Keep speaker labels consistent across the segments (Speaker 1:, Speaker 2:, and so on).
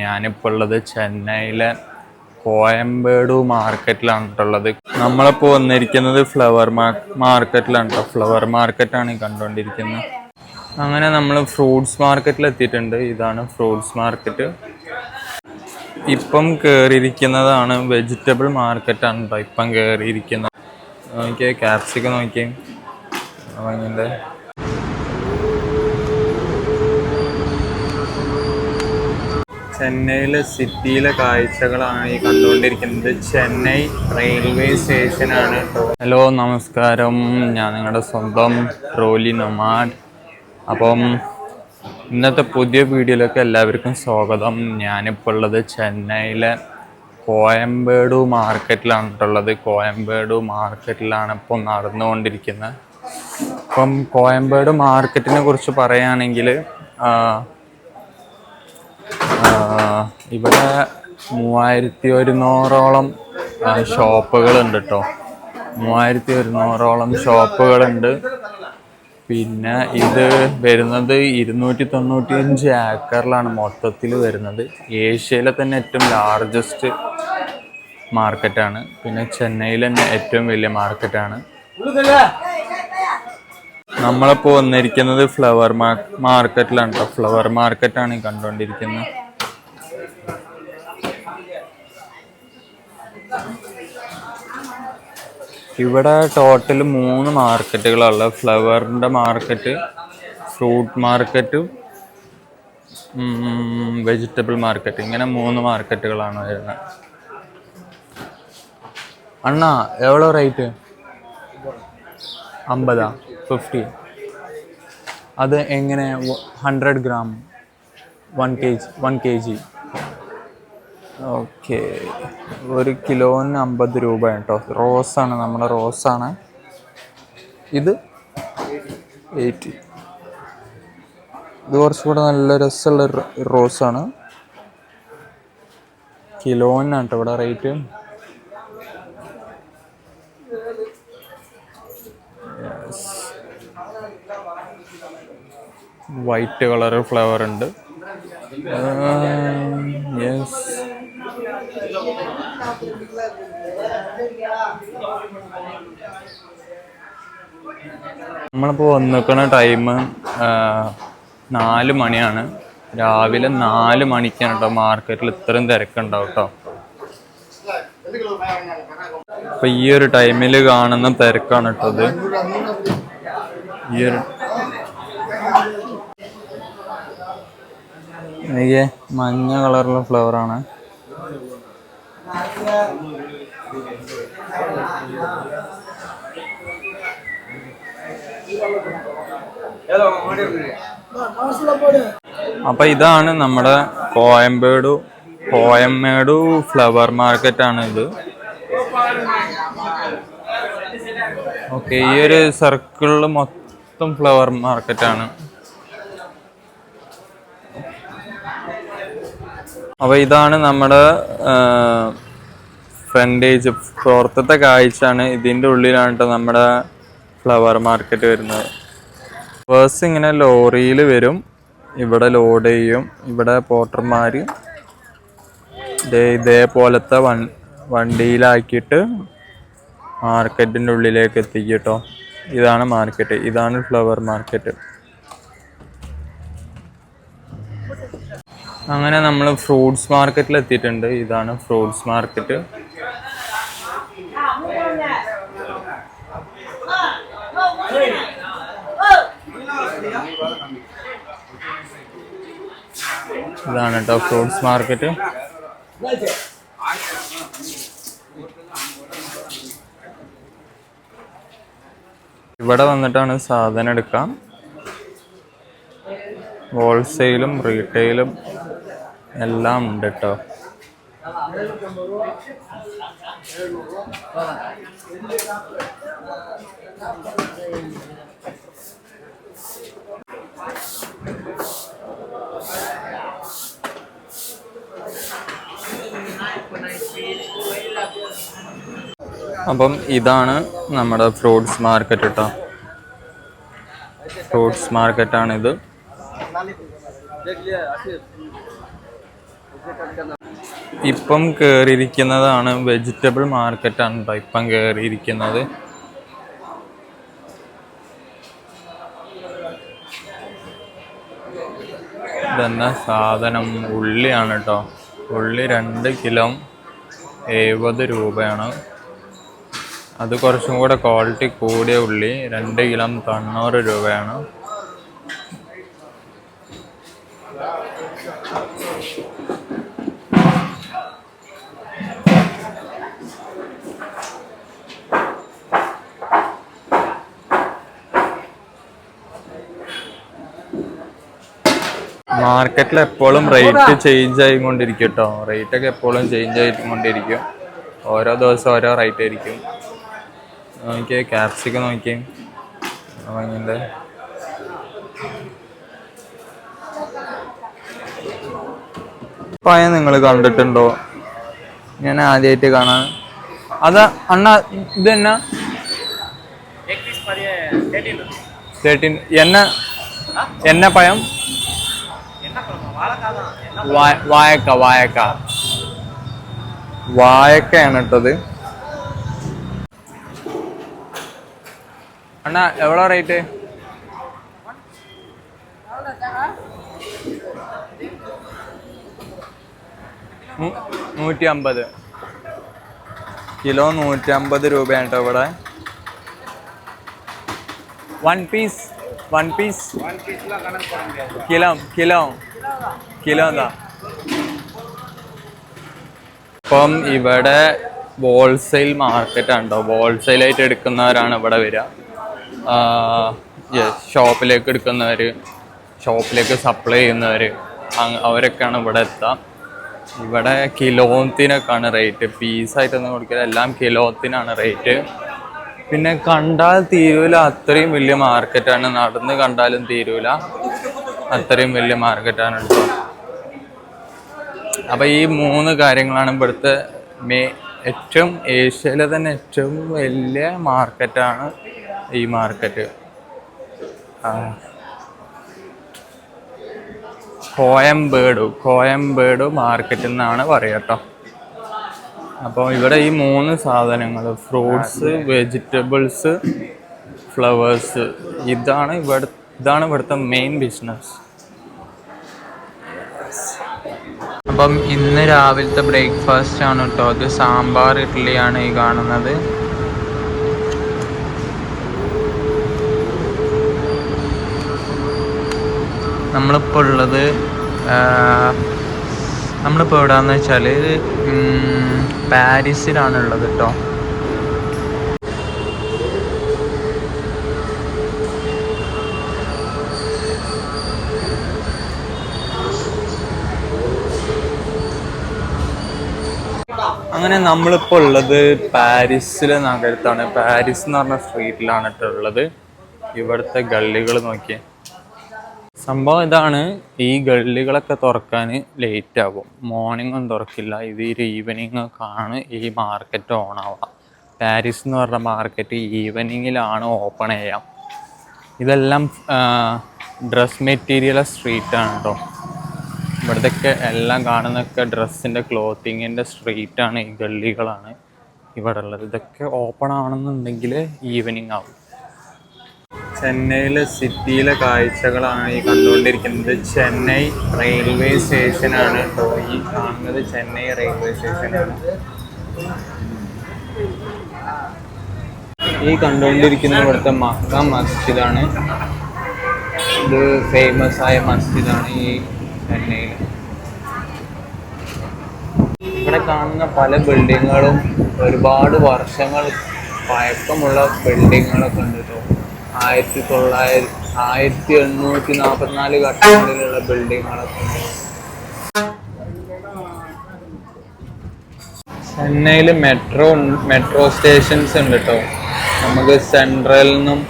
Speaker 1: ഞാനിപ്പോൾ ഉള്ളത് ചെന്നൈയിലെ കോയമ്പേടു മാർക്കറ്റിലാണ്. നമ്മളിപ്പോൾ വന്നിരിക്കുന്നത് ഫ്ലവർ മാർക്കറ്റിലാണ് കേട്ടോ. ഫ്ലവർ മാർക്കറ്റാണ് ഈ കണ്ടുകൊണ്ടിരിക്കുന്നത്. അങ്ങനെ നമ്മൾ ഫ്രൂട്ട്സ് മാർക്കറ്റിൽ എത്തിയിട്ടുണ്ട്. ഇതാണ് ഫ്രൂട്ട്സ് മാർക്കറ്റ്. ഇപ്പം കയറിയിരിക്കുന്നതാണ് വെജിറ്റബിൾ മാർക്കറ്റാണ് കേട്ടോ. ഇപ്പം കയറിയിരിക്കുന്നത് നോക്കിയേ, ക്യാപ്സിക്കം നോക്കിയേ വാങ്ങിൻ്റെ. ചെന്നൈയിലെ സിറ്റിയിലെ കാഴ്ചകളാണ് ഈ കണ്ടുകൊണ്ടിരിക്കുന്നത്. ചെന്നൈ റെയിൽവേ സ്റ്റേഷനാണ്. ഹലോ നമസ്കാരം, ഞാൻ നിങ്ങളുടെ സ്വന്തം റോലി നൊമാഡ്. അപ്പം ഇന്നത്തെ പുതിയ വീഡിയോയിലേക്ക് എല്ലാവർക്കും സ്വാഗതം. ഞാനിപ്പോൾ ഉള്ളത് ചെന്നൈയിലെ കോയമ്പേടു മാർക്കറ്റിലാണ്. കോയമ്പേടു മാർക്കറ്റിലാണ് ഇപ്പോൾ നടന്നുകൊണ്ടിരിക്കുന്നത്. അപ്പം കോയമ്പേടു മാർക്കറ്റിനെ കുറിച്ച് പറയുകയാണെങ്കിൽ ഇവിടെ 3100ഓളം ഷോപ്പുകളുണ്ട് കേട്ടോ. 3100ഓളം ഷോപ്പുകളുണ്ട്. പിന്നെ ഇത് വരുന്നത് 295 ഏക്കറിലാണ് മൊത്തത്തിൽ വരുന്നത്. ഏഷ്യയിലെ തന്നെ ഏറ്റവും ലാർജസ്റ്റ് മാർക്കറ്റാണ്. പിന്നെ ചെന്നൈയിൽ തന്നെ ഏറ്റവും വലിയ മാർക്കറ്റാണ്. നമ്മളിപ്പോൾ വന്നിരിക്കുന്നത് ഫ്ലവർ മാർക്കറ്റിലാണ് കേട്ടോ. ഫ്ലവർ മാർക്കറ്റാണ് ഈ കണ്ടുകൊണ്ടിരിക്കുന്നത്. ഇവിടെ ടോട്ടൽ 3 മാർക്കറ്റുകളുള്ളത്. ഫ്ലവറിൻ്റെ market, fruit market, vegetable market, ഇങ്ങനെ 3 മാർക്കറ്റുകളാണ് വരുന്നത്. അണ്ണാ എவ்வளோ റേറ്റ്? 50, 50. അത് എങ്ങനെ? 100 ഗ്രാം, 1 kg. ഓക്കെ, 1 കിലോന് 50 രൂപ കേട്ടോ. റോസാണ്, നമ്മുടെ റോസാണ്. ഇത് 80. ഇത് കുറച്ചുകൂടെ നല്ല രസമുള്ള റോസാണ്. കിലോനാണ് കേട്ടോ ഇവിടെ റേറ്റ്. വൈറ്റ് കളർ ഫ്ലവർ ഉണ്ട്. യെസ്, നമ്മളിപ്പോൾ വന്നിരിക്കുന്ന ടൈം 4 മണിയാണ്. രാവിലെ 4 മണിക്കാണ് കേട്ടോ മാർക്കറ്റിൽ ഇത്രയും തിരക്കുണ്ടാവും കേട്ടോ. അപ്പം ഈ ഒരു ടൈമിൽ കാണുന്ന തിരക്കാണ് കേട്ടോ ഇത്. ഈ ഒരു മഞ്ഞ കളറുള്ള ഫ്ലവറാണ്. അപ്പൊ ഇതാണ് നമ്മുടെ കോയമ്പേടു ഫ്ലവർ മാർക്കറ്റാണ് ഇത്. ഓക്കെ, ഈ ഒരു സർക്കിളിൽ മൊത്തം ഫ്ലവർ മാർക്കറ്റാണ്. അപ്പോൾ ഇതാണ് നമ്മുടെ ഫ്രണ്ടേജ്, പുറത്തത്തെ കാഴ്ചയാണ്. ഇതിൻ്റെ ഉള്ളിലാണ് കേട്ടോ നമ്മുടെ ഫ്ലവർ മാർക്കറ്റ് വരുന്നത്. ബസ് ഇങ്ങനെ ലോറിയിൽ വരും, ഇവിടെ ലോഡ് ചെയ്യും. ഇവിടെ പോർട്ടർമാർ ഇതേപോലത്തെ വണ്ടിയിലാക്കിയിട്ട് മാർക്കറ്റിൻ്റെ ഉള്ളിലേക്ക് എത്തിക്കും കേട്ടോ. ഇതാണ് മാർക്കറ്റ്, ഇതാണ് ഫ്ലവർ മാർക്കറ്റ്. അങ്ങനെ നമ്മൾ ഫ്രൂട്ട്സ് മാർക്കറ്റിൽ എത്തിയിട്ടുണ്ട്. ഇതാണ് ഫ്രൂട്ട്സ് മാർക്കറ്റ്. ഇതാണ് കേട്ടോ ഫ്രൂട്ട്സ് മാർക്കറ്റ്. ഇവിടെ വന്നിട്ടാണ് സാധനം എടുക്കാം. ഹോൾസെയിലും റീറ്റെയിലും എല്ലാം ഉണ്ട് കേട്ടോ. അപ്പം ഇതാണ് നമ്മുടെ ഫ്രൂട്ട്സ് മാർക്കറ്റ് കേട്ടോ. ഫ്രൂട്ട്സ് മാർക്കറ്റാണിത്. ഇപ്പം കയറിയിരിക്കുന്നതാണ് വെജിറ്റബിൾ മാർക്കറ്റാണ് കേട്ടോ ഇപ്പം കയറിയിരിക്കുന്നത്. ഇതെന്നാ സാധനം ഉള്ളിയാണ് കേട്ടോ. ഉള്ളി 2 കിലോ 70 രൂപയാണ്. അത് കുറച്ചും കൂടെ ക്വാളിറ്റി കൂടിയ ഉള്ളി 2 കിലോ 90 രൂപയാണ്. മാർക്കറ്റിൽ എപ്പോഴും റേറ്റ് ചേഞ്ച് ആയിക്കൊണ്ടിരിക്കും കേട്ടോ. റേറ്റൊക്കെ എപ്പോഴും ചേഞ്ച് ആയിക്കൊണ്ടിരിക്കും. ഓരോ ദിവസം ഓരോ റേറ്റ് ആയിരിക്കും. നോക്കിയേ ക്യാപ്സിക്കം നോക്കിയേ വാങ്ങിൻ്റെ. പഴം നിങ്ങൾ കണ്ടിട്ടുണ്ടോ? ഞാൻ ആദ്യമായിട്ട് കാണാൻ. അതാ അണ്ണ ഇത് എന്നാ 13 എന്ന പഴം? വായക്കയാണ് ഇട്ടത്. അണ്ണാ എവ്വളോ റേറ്റ്? 150 കിലോ 150 രൂപയാണ് കേട്ടോ ഇവിടെ. 1 പീസ് കിലോ എന്താ? ഇപ്പം ഇവിടെ ഹോൾസെയിൽ മാർക്കറ്റാണ് കേട്ടോ. ഹോൾസെയിലായിട്ട് എടുക്കുന്നവരാണ് ഇവിടെ വരിക. ഷോപ്പിലേക്ക് എടുക്കുന്നവർ, ഷോപ്പിലേക്ക് സപ്ലൈ ചെയ്യുന്നവർ, അവരൊക്കെയാണ് ഇവിടെ എത്തുക. ഇവിടെ കിലോത്തിനൊക്കെയാണ് റേറ്റ്. പീസായിട്ടൊന്നും കൊടുക്കില്ല, എല്ലാം കിലോത്തിനാണ് റേറ്റ്. പിന്നെ കണ്ടാൽ തീരൂല, അത്രയും വലിയ മാർക്കറ്റാണ്. നടന്ന് കണ്ടാലും തീരൂല, അത്രയും വലിയ മാർക്കറ്റാണ് കേട്ടോ. അപ്പം ഈ 3 കാര്യങ്ങളാണ് ഇവിടുത്തെ ഏറ്റവും ഏഷ്യയിലെ തന്നെ ഏറ്റവും വലിയ മാർക്കറ്റാണ് ഈ മാർക്കറ്റ്. കോയമ്പേട് മാർക്കറ്റ് എന്നാണ് പറയുക കേട്ടോ. അപ്പോൾ ഇവിടെ ഈ 3 സാധനങ്ങൾ, ഫ്രൂട്ട്സ്, വെജിറ്റബിൾസ്, ഫ്ലവേഴ്സ്, ഇതാണ് ഇവിടുത്തെ മെയിൻ ബിസിനസ്. അപ്പം ഇന്ന് രാവിലത്തെ ബ്രേക്ക്ഫാസ്റ്റ് ആണ് കേട്ടോ. അത് സാമ്പാർ ഇഡ്ഡലിയാണ് ഈ കാണുന്നത്. നമ്മളിപ്പോൾ എവിടെയാണെന്ന് വെച്ചാൽ പാരീസിലാണുള്ളത് കേട്ടോ. അങ്ങനെ നമ്മളിപ്പോൾ ഉള്ളത് പാരീസിലെ നഗരത്താണ്. പാരീസ് എന്ന് പറഞ്ഞ സ്ട്രീറ്റിലാണ് കേട്ടോ ഉള്ളത്. ഇവിടുത്തെ ഗള്ളികൾ നോക്കിയേ. സംഭവം ഇതാണ്, ഈ ഗള്ളികളൊക്കെ തുറക്കാൻ ലേറ്റ് ആകും. മോർണിംഗും തുറക്കില്ല. ഇത് ഈവനിങ് ഒക്കെ ആണ് ഈ മാർക്കറ്റ് ഓൺ ആവുക. പാരീസ് എന്ന് പറഞ്ഞ മാർക്കറ്റ് ഈവനിങ്ങിലാണ് ഓപ്പൺ ചെയ്യാം. ഇതെല്ലാം ഡ്രസ് മെറ്റീരിയൽ സ്ട്രീറ്റാണ് കേട്ടോ. ഇവിടത്തൊക്കെ എല്ലാം കാണുന്നൊക്കെ ഡ്രസ്സിൻ്റെ ക്ലോത്തിങ്ങിൻ്റെ സ്ട്രീറ്റാണ്. ഈ ഗള്ളികളാണ് ഇവിടെ ഉള്ളത്. ഇതൊക്കെ ഓപ്പൺ ആവണമെന്നുണ്ടെങ്കിൽ ഈവനിങ് ആവും. ചെന്നൈയിലെ സിറ്റിയിലെ കാഴ്ചകളാണ് ഈ കണ്ടുകൊണ്ടിരിക്കുന്നത്. ചെന്നൈ റെയിൽവേ സ്റ്റേഷനാണ് കേട്ടോ ഈ കാണുന്നത്. ചെന്നൈ റെയിൽവേ സ്റ്റേഷനാണ് ഈ കണ്ടുകൊണ്ടിരിക്കുന്ന. ഇവിടുത്തെ മക്ക മസ്ജിദാണ്. ഇത് ഫേമസ് ആയ മസ്ജിദാണ് ഈ ചെന്നൈയിൽ. ഇവിടെ കാണുന്ന പല ബിൽഡിങ്ങുകളും ഒരുപാട് വർഷങ്ങൾ പഴക്കമുള്ള ബിൽഡിങ്ങുകളൊക്കെ ഉണ്ട് കേട്ടോ. 1844 ഘട്ടങ്ങളിലുള്ള ബിൽഡിങ്ങുകളൊക്കെ ഉണ്ട്. ചെന്നൈയിൽ മെട്രോ സ്റ്റേഷൻസ് ഉണ്ട് കേട്ടോ. നമുക്ക് സെൻട്രലിൽ നിന്നും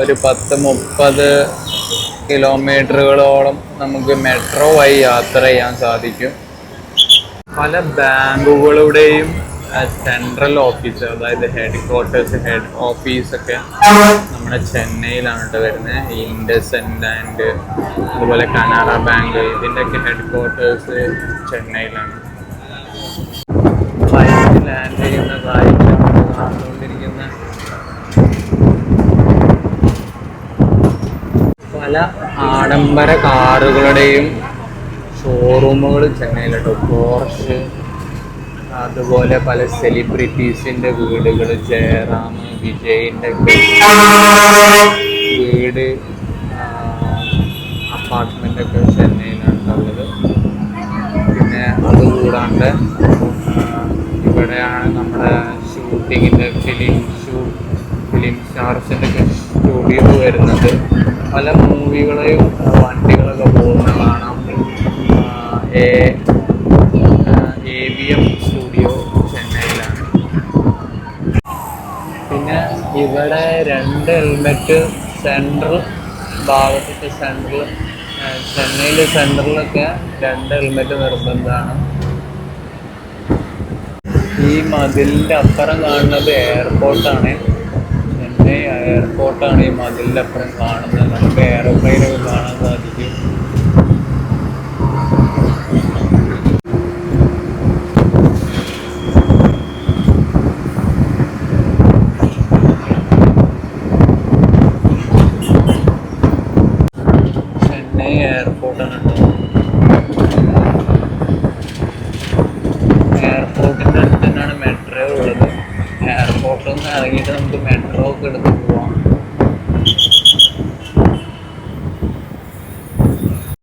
Speaker 1: ഒരു 10-30 കിലോമീറ്ററുകളോളം നമുക്ക് മെട്രോ വഴി യാത്ര ചെയ്യാൻ സാധിക്കും. പല ബാങ്കുകളുടെയും സെൻട്രൽ ഓഫീസ്, അതായത് ഹെഡ് ഓഫീസൊക്കെ നമ്മുടെ ചെന്നൈയിലാണ് വരുന്നത്. ഇൻഡസ് ആൻഡ് അതുപോലെ കനറ ബാങ്ക്, ഇതിൻ്റെയൊക്കെ ഹെഡ് ക്വാർട്ടേഴ്സ് ചെന്നൈയിലാണ്. ഫ്ലൈറ്റ് ലാൻഡ് ചെയ്യുന്ന കാഴ്ച കണ്ടുകൊണ്ടിരിക്കുന്ന പല ആഡംബര കാറുകളുടെയും ഷോറൂമുകൾ ചെന്നൈയിലുണ്ട്. പോർഷ്, അതുപോലെ പല സെലിബ്രിറ്റീസിൻ്റെ വീടുകൾ, ജയറാം, വിജയിൻ്റെ വീട്, അപ്പാർട്ട്മെൻ്റൊക്കെ ചെന്നൈയിലാണുള്ളത്. പിന്നെ അതുകൂടാണ്ട് ഇവിടെയാണ് നമ്മുടെ ഷൂട്ടിങ്ങിൻ്റെ ഫിലിം സ്റ്റാർസിൻ്റെ ഒക്കെ സ്റ്റുഡിയോ വരുന്നത്. പല മൂവികളെയും വണ്ടികളൊക്കെ പോകുന്ന കാണാം. AVM സ്റ്റുഡിയോ ചെന്നൈയിലാണ്. പിന്നെ ഇവിടെ 2 ഹെൽമെറ്റ് സെൻട്രൽ ഭാഗത്തൊക്കെ ചെന്നൈയിൽ സെൻട്രലിലൊക്കെ 2 ഹെൽമെറ്റ് നിർബന്ധമാണ്. ഈ മതിലിൻ്റെ അപ്പുറം കാണുന്നത് എയർപോർട്ടാണ്. ചെന്നൈ എയർപോർട്ടാണ് ഈ മതിലിൻ്റെ അപ്പുറം കാണുന്നത്. നമുക്ക് എയർപ്ലെയിനൊക്കെ കാണാൻ സാധിക്കും. ചെന്നൈ എയർപോർട്ടാണ്. എയർപോർട്ടിൻ്റെ അടുത്ത് തന്നെയാണ് മെട്രോ ഉള്ളത്. എയർപോർട്ടിൽ നിന്ന് ഇറങ്ങിയിട്ട് നമുക്ക് മെട്രോ ഒക്കെ എടുത്ത്